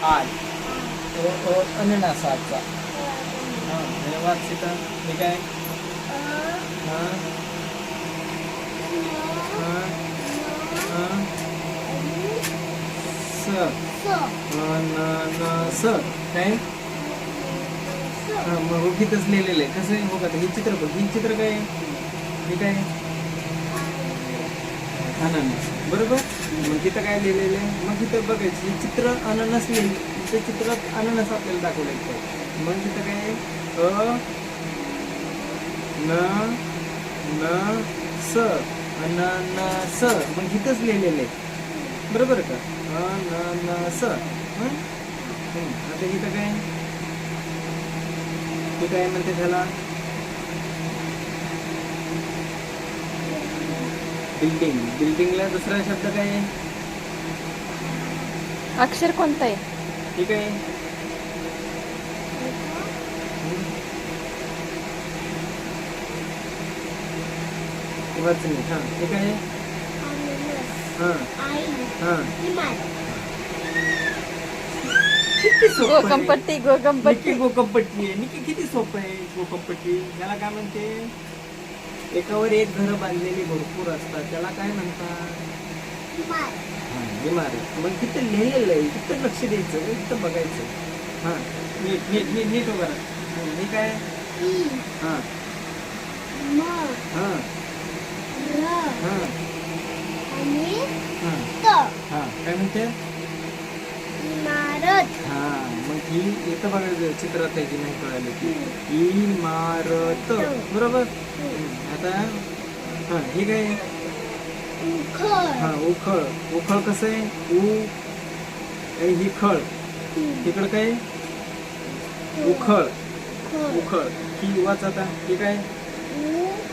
I अननसाचा. हा हे वाच सीता. हे काय? हा हा हा स अननस काय? हा मग इथंच लिहिलेलं आहे. कसं आहे बघ आता हे चित्र बघ. हे चित्र काय आहे? हे काय आहे? अननस बरोबर. मग तिथं काय लिहिलेलं आहे? मग तिथं बघायचं हे चित्र अननस लिहिलं. त्या चित्रात अननस आपल्याला दाखवलं आहे. मग तिथं काय आहे? अ न न स अननस. मग इथंच लिहिलेलं आहे बरोबर का? अननस. आता इथं काय? हे काय म्हणते त्याला? बिल्डिंग. बिल्डिंगला दुसरा शब्द काय आहे? अक्षर कोणतं आहे? ठीक आहे. वाचणे. हा ठीक आहे. हा हा किती सोपं आहे. गोकंपट्टी गोकंपट्टी. निकी गोकंपट्टी आहे. निकी किती सोपं आहे गोकंपट्टी. याला काय म्हणते? एकावर एक घर बांधलेली भरपूर असतात त्याला काय म्हणतात? इमारत. मग तिथं लिहिलेलं आहे. तिथं लक्ष द्यायचं. तिथं बघायचं. हा नीट नीट नीट नीट वगैरे. हे काय? हा हा हा हा काय म्हणते? हा मग ही इथं बघायचं चित्रात आहे की नाही कळालं की इमारत बरोबर. आता हा हे काय? हा उखळ. उखळ कसं आहे? ही खळ. तिकडं काय? उखळ. उखळ ही वाच आता. हे काय?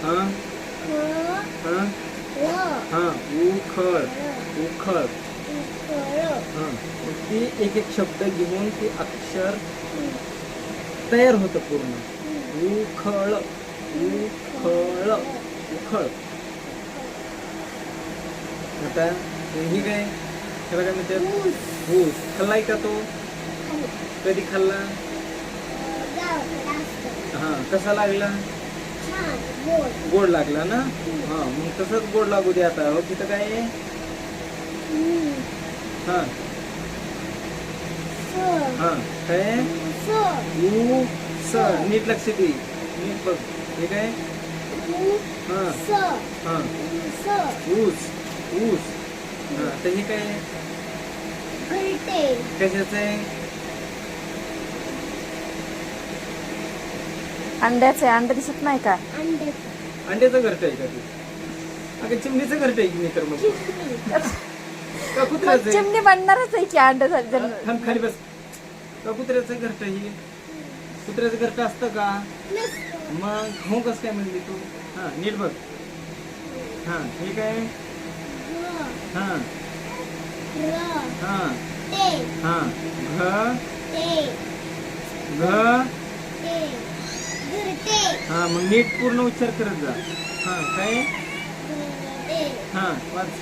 हा हा हा उखळ. उखळ. हा ती एक एक शब्द घेऊन ते अक्षर तयार होतं पूर्ण. उखळ. उखळ. उखळ. आता ही काय? त्याला काय म्हणतात? ऊस. खाल्लाय का तो? कधी खाल्ला? हा कसा लागला? गोड लागला ना. हा मग तसंच गोड लागू दे आता. हो तिथं काय आहे? हा हा काय? ऊस. नीट लक्ष दे. नीट बघ. हे काय? हा हा ऊस. ऊस. हा तर हे काय? कशाचं आहे? अंड्याचं आहे. अंड दिसत नाही का? अंड्याचं घरट आहे का ते? अगं चिमणीचं घरट आहे की नाही तर मग का कुत्र्याचं आहे? चिमणी बनणारच आहे की अंड झालं. थांब खाली बस. का कुत्र्याचं घरट ही? कुत्र्याचं घरट असतं का? मग हो कसं काय म्हणली तू? हा नीट बघ. हा हे काय? हा हा हा घ हा मग नीट पूर्ण उच्चार करत जा. हा काय? हा वाच.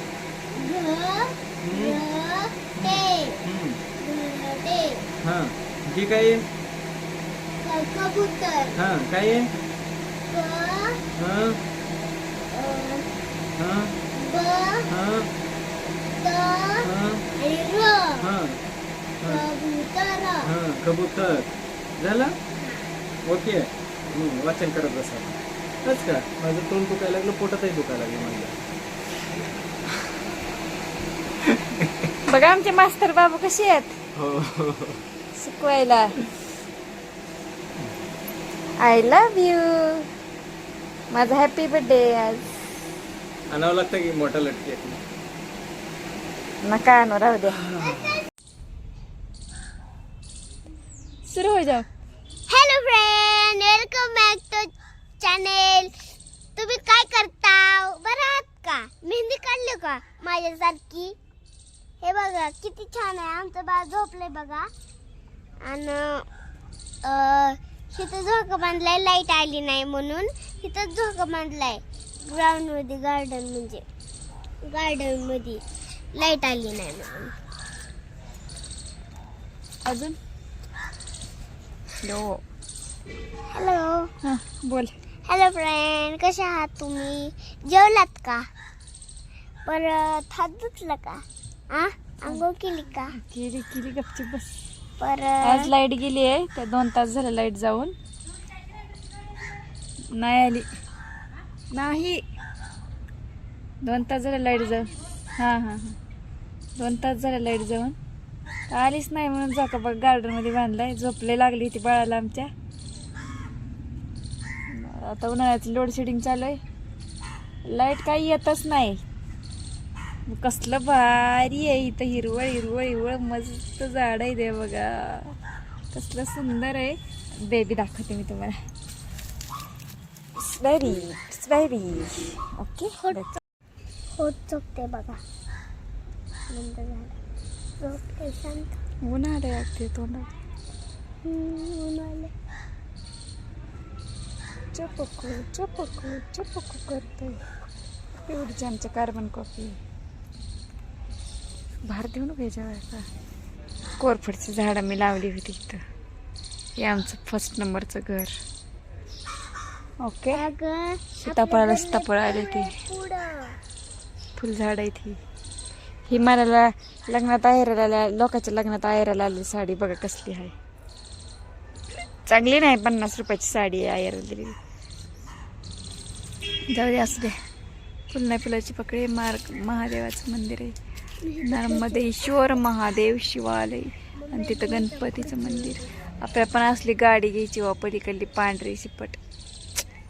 हा हे काय? हा काय? हा हा हा हा कबूतर. झालं? ओके. वाचन करत बसा. बस का? माझं तोंड दुखायला लागलं. पोटातही दुखायला लागलं माझं. बघा आमचे मास्तर बाबू कसे आहेत हो शिकवायला. I love you. माझा हॅपी बर्थडे आज. आणावं लागतं की मोठा लटके. नका आणू राहू द्या. सुरू हो जाऊ. Hello friend, welcome back to channel. तुम्ही काय करता? बरं आहात का? मेहंदी काढली का माझ्यासारखी? हे बघा किती छान आहे. आमचं बाळ झोपलंय बघा. आणि इथं झोका बांधलाय. लाईट आली नाही म्हणून इथं झोका बांधलाय. ग्राउंड मध्ये गार्डन मध्ये लाईट आली नाही म्हणून. अजून हॅलो हॅलो हां बोल. हॅलो फ्रेंड, कसे आहात तुम्ही? जेवलात का? परत हात धुतलं का? आंघोळ केली का? केली गपची बस. परत आज लाईट गेली आहे, त्या 2 तास झालं लाईट जाऊन. नाही आली नाही. 2 तास झालं लाईट जाऊन. हां 2 तास झालं लाईट जाऊन आलीच नाही, म्हणून झोका बघ गार्डन मध्ये बांधलाय. झोपले लागली होती बाळाला आमच्या. आता उन्हाळ्याचं लोड शेडिंग चालू आहे, लाईट काही येतच नाही. कसलं भारी आहे इथं, हिरवळ हिरवळ हिरवळ मस्त झाड आहे ते बघा, कसलं सुंदर आहे. बेबी दाखवते मी तुम्हाला. Baby okay. होत झोपते बघा. मंद झालं. झोपते शांत. उन्हाळ्यात लागते तोंडात. ऊन आलं. चपकू चपकू चपकू करतोय. एवढीच आमचं कार्बन कॉफी. बाहेर देऊ नको याच्यावर. कोरफडची झाडं मी लावली होती इथं. हे आमचं 1st नंबरचं घर. ओके. अगं सीताफळ आले ती पुढं फुलझाड आहे ती. ही मला लग्नात आहेराला, लोकांच्या लग्नात आहेराला आली साडी बघा कसली आहे. चांगली नाही, 50 रुपयाची साडी आहे आहेराला दिली. जाऊ दे असू दे. फुल नाही फुलाची पकडी. महादेवाचं मंदिर आहे, नर्मदेश्वर महादेव शिवालय, आणि तिथं गणपतीचं मंदिर. आपल्याला पण असली गाडी घ्यायची वा पलीकडली पांढरी शिपट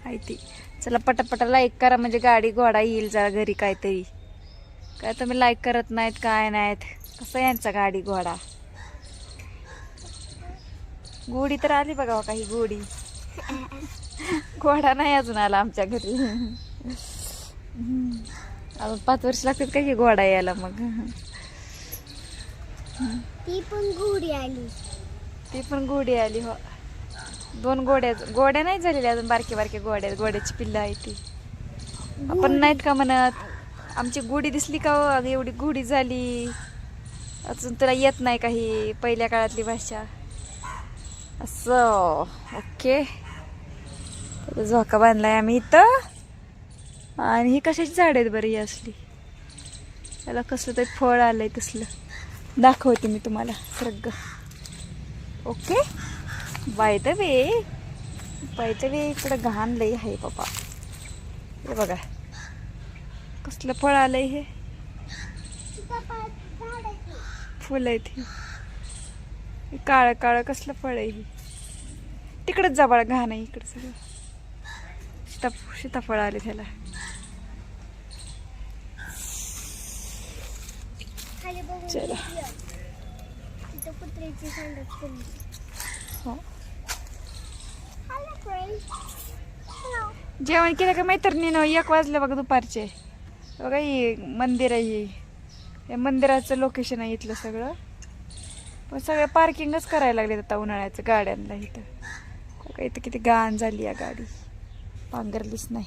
आहे ती. चला पटापटा लाईक करा, म्हणजे गाडी घोडा येईल जरा घरी. काहीतरी काय तुम्ही लाईक करत नाहीत काय नाहीत, कसं यांचा गाडी घोडा. गोडी तर आली बघा काही गोडी. घोडा नाही अजून आला आमच्या घरी. अजून 5 वर्ष लागतात काय की घोडा यायला. मग ती पण घोडी आली. ती पण घोडी आली हो. 2 गोड्या नाही झालेल्या अजून, बारके बारके घोड्याची पिल्लं आहे ती. आपण नाहीत का म्हणत आमची गुढी दिसली का हो, एवढी गुढी झाली अजून तुला येत नाही काही पहिल्या काळातली भाषा असं. ओके. झोका बांधलाय आम्ही इथं. आणि ही कशाची झाड आहेत बरं ही असली. त्याला कसलं तरी फळ आलंय तसलं दाखवते मी तुम्हाला सगळं. ओके. बाय द वे इकडं घाण लई आहे बाबा. हे बघा कसलं फळ आलंय. हे फुल आहेत. ही काळं काळं कसलं फळ आहे. ही तिकडंच जवळ घाण आहे. इकडं सगळं सीताफळ आले त्याला. चला हो. जेवण केलं का मैत्रिणीनं? 1 वाजले बघा दुपारचे. बघा ही मंदिर आहे. हे मंदिराचं लोकेशन आहे इथलं सगळं. पण सगळं पार्किंगच करायला लागले आता उन्हाळ्याचं गाड्यांना इथं. बघा इथं किती घाण झाली या गाडी, पांघरलीच नाही.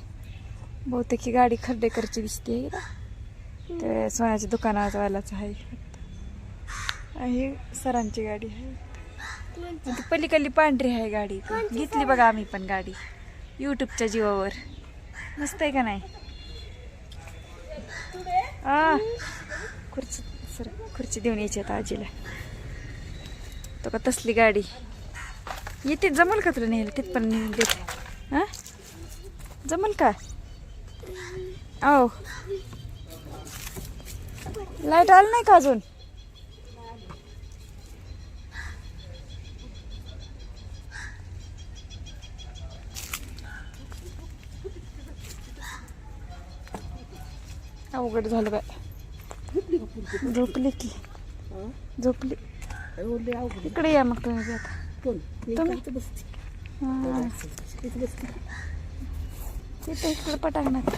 बहुतेक ही गाडी खर्डेकरची दिसते. ते सोन्याच्या दुकानावालाच आहे. ही सरांची गाडी आहे. ती पलीकडली पांढरी आहे गाडी. घेतली बघा आम्ही पण गाडी यूट्यूबच्या जीवावर. मस्त आहे का नाही? खुर्ची देऊन यायची आता आजीला. तो का तसली गाडी येते. जमल का तुला नेलं तिथं पण नेऊन देते? हां जमल का? ओ लाईट आलं नाही का अजून? अवघड झालं बाय. झोपली की झोपली. इकडे या मग तुम्ही आता. तिथं इकडे पटांगणात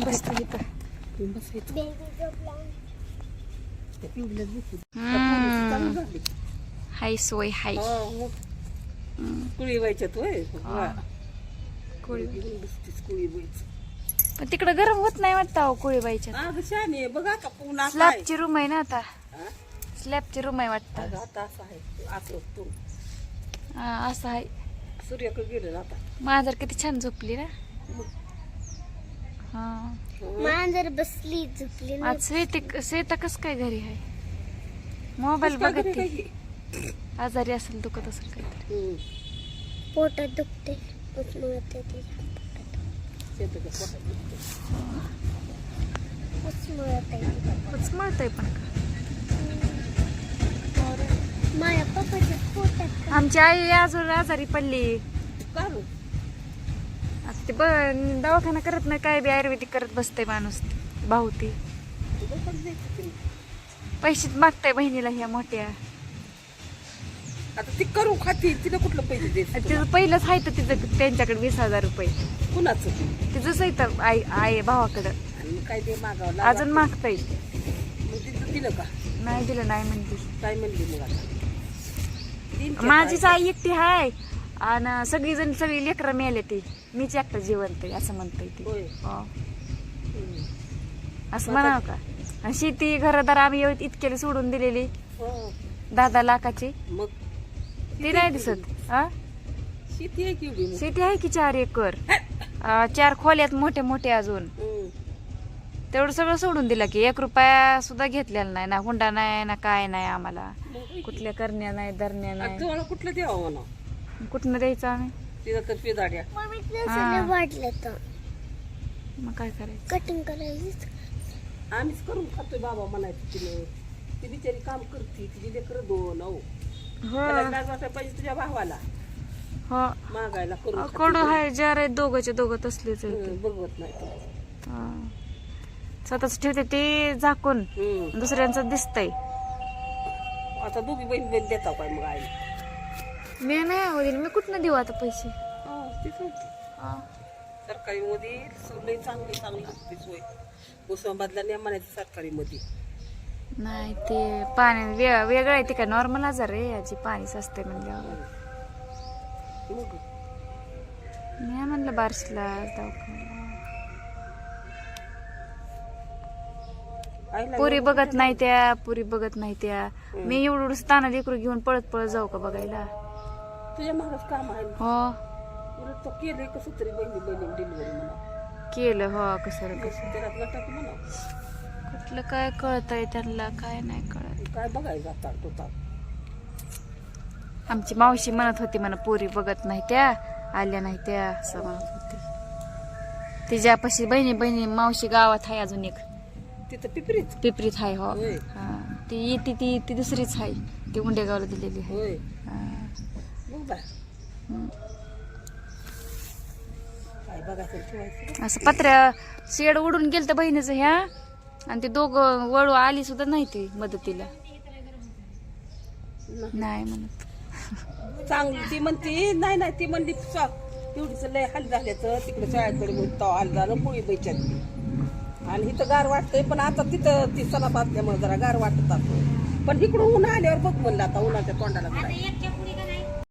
बसते इथं. हाय सोय हाय. कुळी व्हायच्यात पण तिकडे गरम होत नाही वाटतं. कोळी बाईच्या बघा का पुन्हा स्लॅबची रूम आहे ना आता. स्लॅबची रूम आहे वाटतं. अगं आता असं आहे असं तू हा, असं आहे. सूर्याकडे गेलं ना आता. मांजर किती छान झोपली ना. हा मांजर बसली झोपली नाही. आज श्वेता कस काय घरी आहे? मोबाईल बघत ती. आजारी असेल, दुखत असेल काहीतरी. पोटात दुखते उचमळते तिच्या उचमळत आहे तिच्या. उचमळतंय पण का? माझ्या पप्पाच्या पोटात आमची आई अजून आजारी पडली. आता ते दवाखाना करत नाही, काय बी आयुर्वेदिक करत बसते माणूस. भाऊ ती पैसे मागताय बहिणीला ह्या मोठ्या. आता ती करू खाती, तिला कुठलं पैसे द्यायचं? तिचं पहिलंच आहे तर तिचं त्यांच्याकडे 20,000 रुपये. कुणाचं? तिचंच आहे तर आई भावाकडं. आणि मग काय ते मागावं अजून मागताय. मग तिथं दिलं का? नाही दिलं, नाही म्हणली. काय म्हणली मग आता? माझीच आई एकटी हाय आणि सगळी लेकरं मेले ती, मीच एकटा जिवंत आहे असं म्हणताय ती. होय. हो. असं म्हणावं का? आणि शेती घरदार आम्ही इतकेली सोडून दिलेली हो. 10 लाखाची, मग ती नाही दिसत. हा, शेती आहे केवढी मग? शेती आहे की 4 एकर. 4 खोल्यात मोठे मोठे अजून. तेवढं सगळं सोडून दिलं की 1 रुपया सुद्धा घेतलेला नाही. ना हुंडा नाही ना काय नाही आम्हाला. कुठल्या करण्या नाही धरण्या नाही. तुम्हाला कुठलं द्यावं म्हणा? कुठनं द्यायचं आम्ही? तिथं तर पेदाड्या. मम्मीला वाटलं तर मग काय करायचं? कटिंग करायची. आम्हीच करून खातोय बाबा म्हणायचं तिने. ती बिचारी काम करते, तिची लेकरं 2. हो त्याला लाज वाटायला पाहिजे तुझ्या भावाला हो. मागायला करून कडू आहे जार आहे, दोघंचे दोघं तसलेच आहे ते. बघवत नाही तो. हा. स्वतःच ठेवते ते झाकून, दुसऱ्यांचं दिसतंय. आता दोघी बहीण बहीण देता काय मग आई? मी नाही आवडेल, मी कुठनं देऊ आता पैसे? हा. सरकारी मध्ये लई चांगली असते सोय. उस्मानाबादला नाही म्हणायचं सरकारी मध्ये. नाही ते पाणी वेगळं आहे ते काय नॉर्मल आजार आहे याची, पाणी सस्ते म्हणल्यावर. मी म्हणलं बार्शीला दवाखान्याला. पुरी बघत नाही त्या. मी एवढं ताना लेकरू घेऊन पळत जाऊ का बघायला? तुझ्या मागच काम आहे. हो उलट तो केलंय कसं तरी बहिणी डिलिव्हरी म्हणा केलं. हो कसं त्याला गटात म्हणा. कुठलं काय कळतंय त्यांना, काय नाही कळत. काय बघायचं आता तो. आमची मावशी म्हणत होती म्हणा पोरी बघत नाही त्या, आल्या नाही त्या असं म्हणत होती. तिच्यापाशी बहिणी मावशी गावात आहे अजून एक, तिथं पिपरीत आहे. हो होय. हा. ती येते ती दुसरीच आहे, ती उंडेगावला दिलेली आहे. होय. हा. मग बाय काय बघायचं ठेवायचं. असं पत्र्या शेड उडून गेलं तर बहिणीचं ह्या, आणि ते दोघं वळू आली सुद्धा नाही ती मदतीला. नाही म्हणत. चांगली ती म्हणती नाही ती म्हणली तेवढीच लय हाल झाल्याचं तिकडे शाळेकडे म्हणतो हाल झालं पोळी बैच्यात. आणि इथं गार वाटतंय, पण आता तिथं ती सणात असल्यामुळे जरा गार वाटत असतो. पण इकडून ऊन आल्यावर बघ म्हणलं आता उन्हाच्या तोंडाला काय.